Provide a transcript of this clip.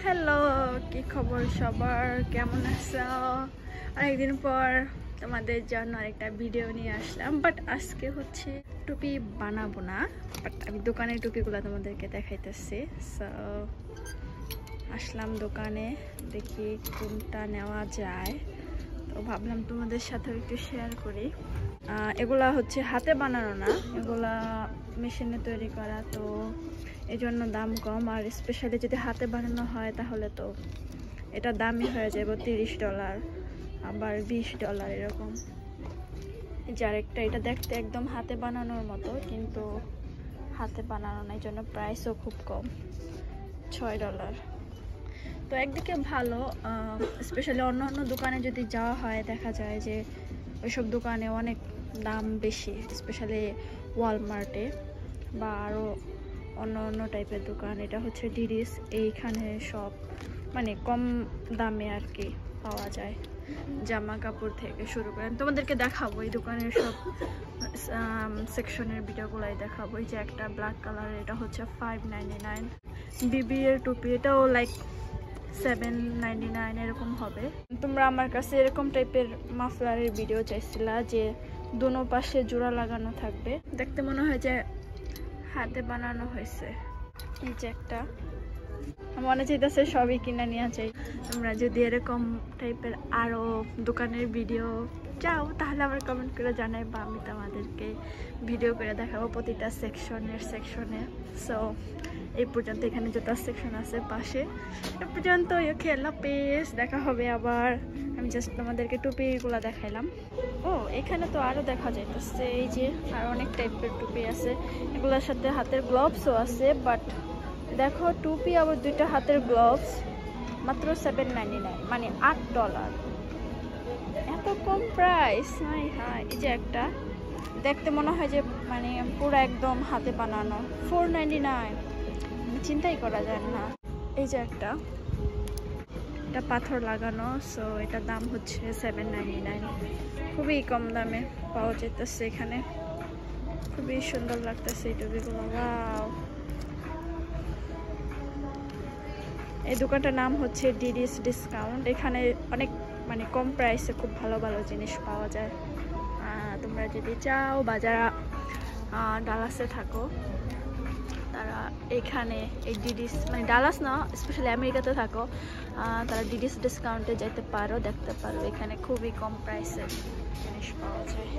Hello, কি খবর সবার? কেমন আছো? অনেকদিন পর তোমাদের জন্য আরেকটা ভিডিও নিয়ে আসলাম। বাট আজকে হচ্ছে টুপি বানাবো না, বাট আমি দোকানের টুপিগুলো তোমাদেরকে দেখাইতেছি। সো আসলাম দোকানে, দেখি কোনটা নেওয়া যায়। তো ভাবলাম তোমাদের সাথেও একটু শেয়ার করি। এগুলা হচ্ছে হাতে বানানো না, এগুলা মেশিনে তৈরি করা, তো এই জন্য দাম কম। আর স্পেশালি যদি হাতে বানানো হয় তাহলে তো এটা দামই হয়ে যাবে $30, আবার $20 এরকম। যার একটা এটা দেখতে একদম হাতে বানানোর মতো, কিন্তু হাতে বানানো না, এই জন্য প্রাইসও খুব কম, $6। তো একদিকে ভালো, স্পেশালি অন্য অন্য দোকানে যদি যাওয়া হয় দেখা যায় যে ওইসব দোকানে অনেক দাম বেশি, স্পেশালি ওয়ালমার্টে বা আরও অন্য অন্য টাইপের দোকান। এটা হচ্ছে ডিডিস, এইখানে সব মানে কম দামে আর কি পাওয়া যায়, জামা কাপড় থেকে শুরু করে। তোমাদেরকে দেখাবো এই দোকানের সব সেকশনের ভিডিওগুলাই দেখাবো। এই যে একটা ব্ল্যাক কালার, এটা হচ্ছে $5.99। বিবি এর টুপি, এটাও লাইক $7.99 এরকম হবে। তোমরা আমার কাছে এরকম টাইপের মাফলারের ভিডিও চাইছিলা যে দোনো পাশে জোড়া লাগানো থাকবে, দেখতে মনে হয় যে হাতে বানানো হয়েছে। এই যে একটা, মনে চাইতেছে সবই কিনে নিয়ে চাই। তোমরা যদি এরকম টাইপের আরো দোকানের ভিডিও চাও তাহলে আমার কমেন্ট করে জানাইবা, আমি তোমাদেরকে ভিডিও করে দেখাবো প্রতিটা সেকশনে। সো এই পর্যন্ত এখানে জুতার সেকশন আছে পাশে। এ পর্যন্ত খেলা পেস দেখা হবে আবার। আমি জাস্ট তোমাদেরকে টুপিগুলো দেখাইলাম। ও এখানে তো আরো দেখা যাইতেছে, এই যে আর অনেক টাইপের টুপি আছে, এগুলোর সাথে হাতের গ্লোভসও আছে। বাট দেখো টুপি আবার দুইটা হাতের গ্লোভস মাত্র $7.99, মানে $8। এত কম প্রাইস! হাই, এই যে একটা দেখতে মনে হয় যে মানে পুরো একদম হাতে বানানো, $4.99, চিন্তাই করা যায় না। এই যে একটা, এটা পাথর লাগানো, সো এটার দাম হচ্ছে $7.99। খুবই কম দামে পাওয়া যেতেছে এখানে, খুবই সুন্দর লাগতেছে এই টুপিগুলো। ওয়াও! এই দোকানটার নাম হচ্ছে ডিডিস ডিসকাউন্ট। এখানে অনেক মানে কম প্রাইসে খুব ভালো ভালো জিনিস পাওয়া যায়। তোমরা যদি চাও বা যারা ডালাসে থাকো তারা এখানে এই ডিডিস, মানে ডালাস না, স্পেশালি আমেরিকাতে থাকো, তারা ডিডিস ডিসকাউন্টে যেতে পারো, দেখতে পারো, এখানে খুবই কম প্রাইসে জিনিস পাওয়া যায়।